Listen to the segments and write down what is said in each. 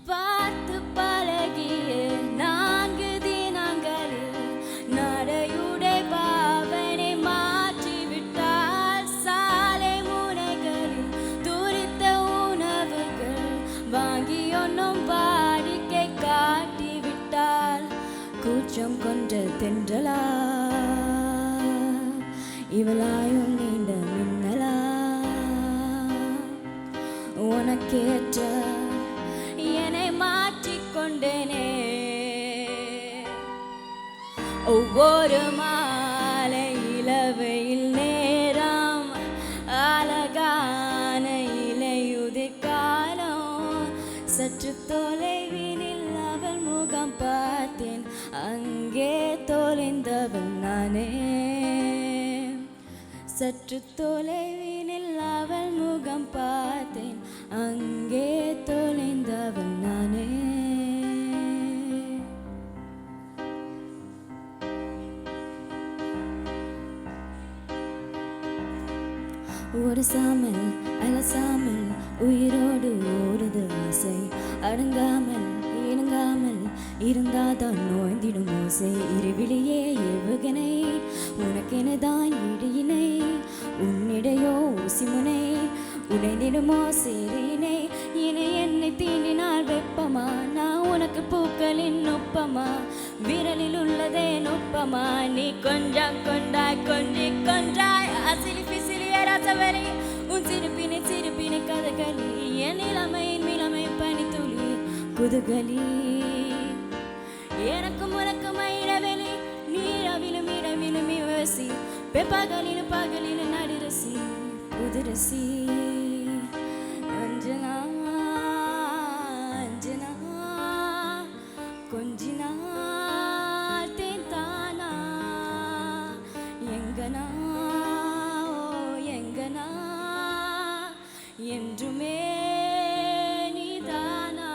பார்த்து பழகிய 4 தினங்களில் நடையுடை பாவனை மாற்றிவிட்டால் சாலை முனைகளில் துரித்த உணவுகள் வாங்கி ஒன்றும் வாடிக்கை காட்டிவிட்டால் கூச்சம் கொண்ட தென்றலா இவளாயும் நீண்ட மின்னலா உனக்கேற்ற என்னை மாற்றிக்கொண்டேனே ஒவ்வொரு மாலை இளவையில் நேரம் அழகான இலையுதிர் காலம் சற்று தொலைவினில் அவள் முகம் பார்த்தேன் அங்கே தொலைந்தவள் நானே சற்று தொலைவினில் அவள் முகம் பார்த்தேன் அங்கே தொலைந்தவள் நானே ஒரு சாமல் அலசாமல் உயிரோடு ஓடுது ஆசை அடங்காமல் இணங்காமல் இருந்தாதான் நோய்ந்திடும் ஓசை இருவிழியே ஏவுகணை உனக்கெனதான் இடையினை உன்னிடையோ ஊசிமுனை உடைந்திடுமோ சேரினை இனி என்னை தீண்டினால் வெப்பமா நான் உனக்கு பூக்களின் நுட்பமா விரலில் உள்ளதே நுட்பமா நீ கொஞ்சம் கொண்டாய் கொஞ்சி கொன்றாய் அசிலி பிசிலிய ரசவரி உன் சிரிப்பினை கதகளி என் இளமையின் மிளமை பனித்துளி குதுகலி எனக்கும் உனக்கும் இடைவெளி நீரவிலும் இடவிலும் இவசி பெப்பகலிலும் பகலிலும் நடுரசி புதுரசி அஞ்சனா அஞ்சனா கொஞ்சினா தேன்தானா எங்கனா எங்கனா என்றுமே நீதானா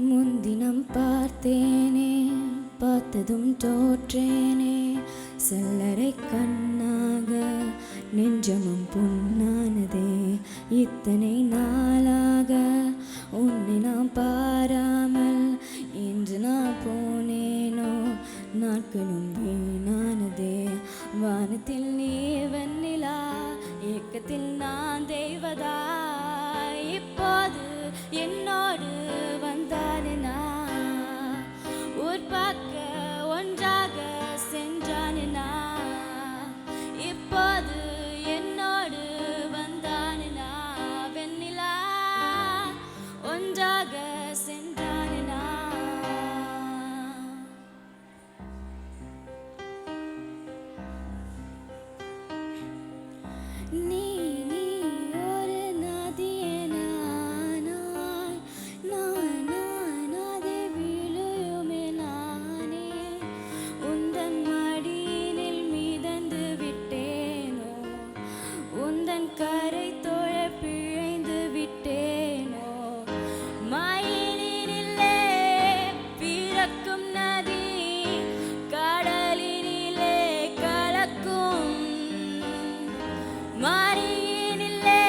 முன்தினம் பார்த்தேனே பார்த்ததும் தோற்றேனே சல்லரை கண்ணாக நெஞ்சமும் புண்ணானதே இத்தனை நாளாக உன்னை நான் பாராமல் இன்று நான் போனேனோ நாட்களும் வீணானதே வானத்தில் நீ வெண்ணிலா ஏக்கத்தில் நான் தெய்வதா இப்போது என்னோடு வந்தானா உற்பாக்க ஒன்றாக சென்றானா இப்போது என்னோடு வந்தானா வெண்ணிலா ஒன்றாக சென்றானா நீ ஒரு நதி என ஆனாய் நான் அதை விழுமே நானே உந்தன் மடியினில் மிதந்து விட்டேனோ உந்தன் கரை தொழ பிழைந்து விட்டேனோ மயிலினிலே பிறக்கும் நதி கடலினிலே கலக்கும் மறியினிலே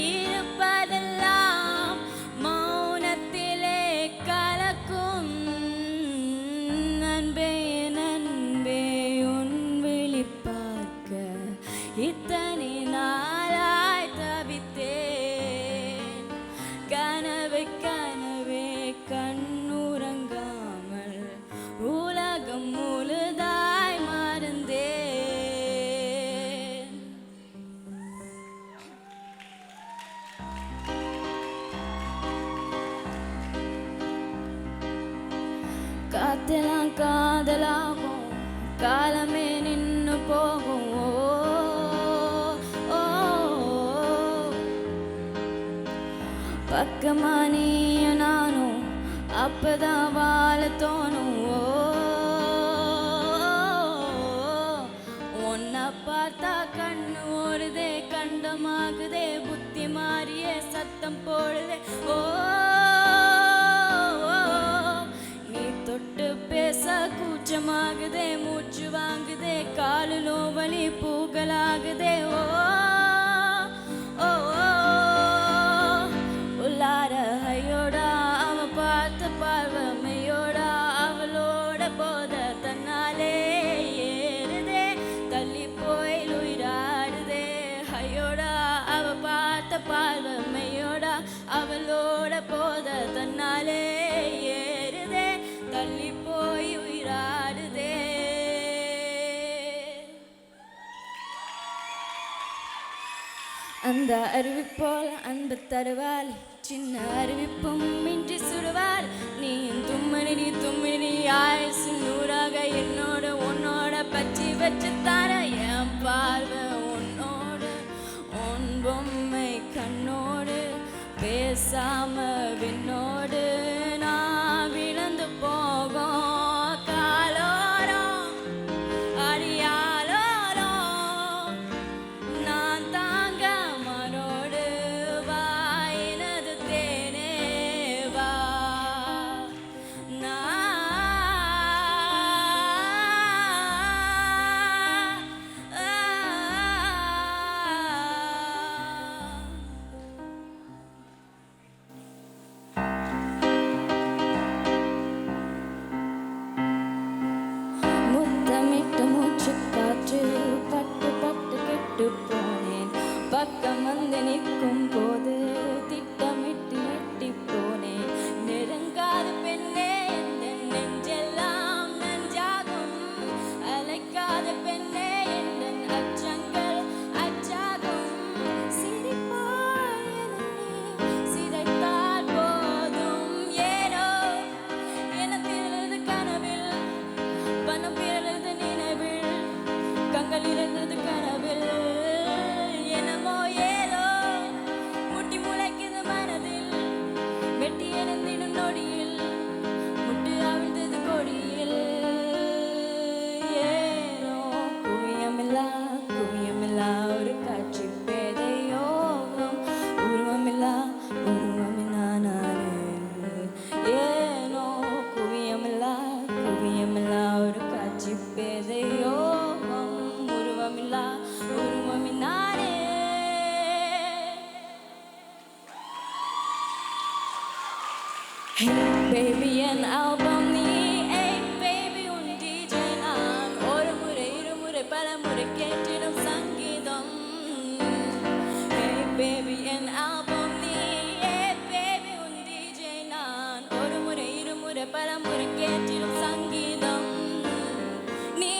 இருப்பதெல்லாம் மௌனத்திலே கலக்கும் நண்பே நண்பே உன் விழி பார்க்க இத்தனை நாளாய் தவித்தேன் கனவே கனவே கண்ணுறங்காமல் உலகம் முழுதாய் மறந்தேன் காத்தெல்லாம் காதலாகும் காலமே நின்னு போகும் பக்கமா நீயும் நானும் அப்பதான் வாழ தோணும் உன்னை பார்த்தா கண்ணு ஓடுதே கண்டமாகுதே புத்தி மாறியே சத்தம் போடுதே ஓ கூச்சமாகுதே மூச்சு வாங்குதே காலிலோ வலி பூகளாகுதே ஓ ஓ உள்ளார ஐயோடா அவ பார்த்த பார்வமையோடா அவளோட போத தன்னாலே ஏறுதே தள்ளி போய் உயிராடுதே ஐயோடா அவ பார்த்த பார்வமையோடா அவளோட போத தன்னாலே ஏறுதே தள்ளி போய் உயிராடுதே. அந்த அறிவிப்போல் அன்பு தருவாள் சின்ன அறிவிப்பும் இன்றி சுடுவாள் நீ தும்மணி ஆயுசு நூறாக என்னோட உன்னோட பச்சி வச்சு தார என் பார்வை உன்னோடு உன் பொம்மை கண்ணோடு பேசாம விண்ணோடு நான் விழுந்து போகும் காலோரம் அடியாலோரம் நான் தாங்க மனோடு வா எனது தேனே வா முத்தமிட்டு மூச்சு காற்று பட்டு பட்டு கெட்டு போனேன் பக்கம் வந்து நிற்கும் போது திட்டமிட்டு எட்டி போனேன் நெருங்காத பெண்ணே எந்த நெஞ்செல்லாம் நஞ்சாகும் அழைக்காத பெண்ணே எந்த அச்சங்கள் அச்சாகும் சிரிப்பாய் என்னை சிதைத்தால் போதும் ஏனோ என திரளது கனவில் பணம் பிறந்தது நினைவில் கண்கள் இருந்தது கனவில் என்னமோ ஏதோ முட்டி முளைக்குது மனதில் வெட்டி எழுந்திடும் நொடியில் முட்டு அவிழ்ந்தது கொடியில் ஏனோ குவியமில்லா ஒரு காட்சி பேதை யோகம் உருவமில்லா நானே ஏனோ குவியமில்லா ஒரு காட்சி பேதை யோகம் உருவமில்லா நானே. Hey baby என் ஆல்பம் நீ hey baby உன் DJ நான் ஒரு முறை இருமுறை பல முறை கேட்டிடும் சங்கீதம் Hey baby என் ஆல்பம் நீ hey baby உன் DJ நான் ஒரு முறை இருமுறை பல முறை கேட்டிடும் சங்கீதம் நீ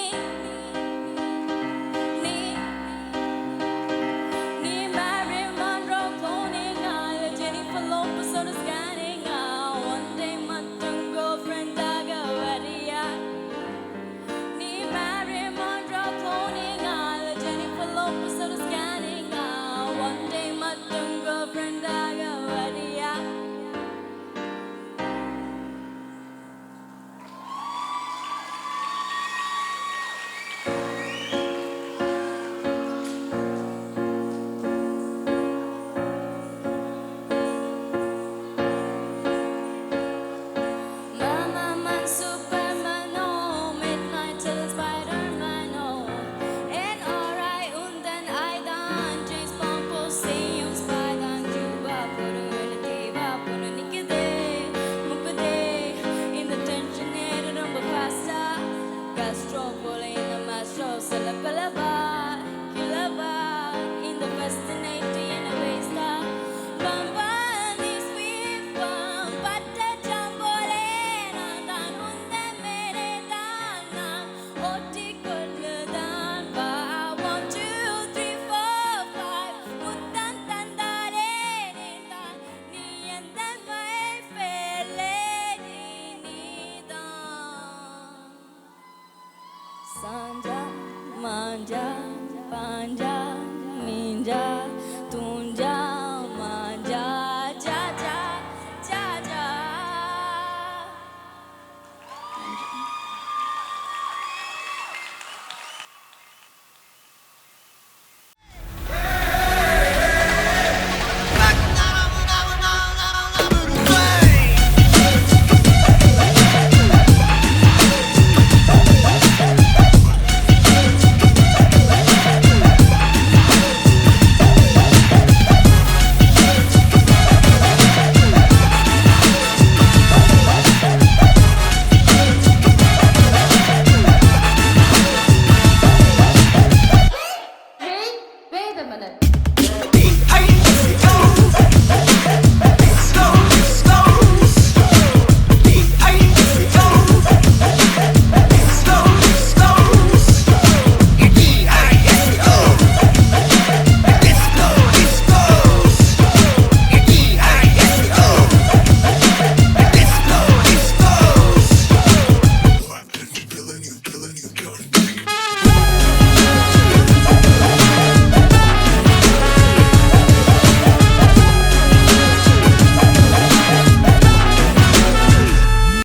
Marilyn Monroe cloning ஆள Jennifer Lopez ஓட scanning one day மட்டும் girlfriend ஆக வரியா நீ Marilyn Monroe cloning ஆள Jennifer Lopez ஓட scanning one day மட்டும் girlfriend ஆக வரியா Mama Superman oh midnight till Spider-Man oh en alright undan aidan James Bond på scen Spider-Man juba pura nikide mukde in the tension era rumba fasta gastro pole in the maestro salapalaba kilaba in the fascinating in a vista bamba this sweet bum patta jambole nan unde mere dan oti kolludan ba 1 2 3 4 5 muttan tandare netan ni enda mai fele nidan sanja manja panja ninja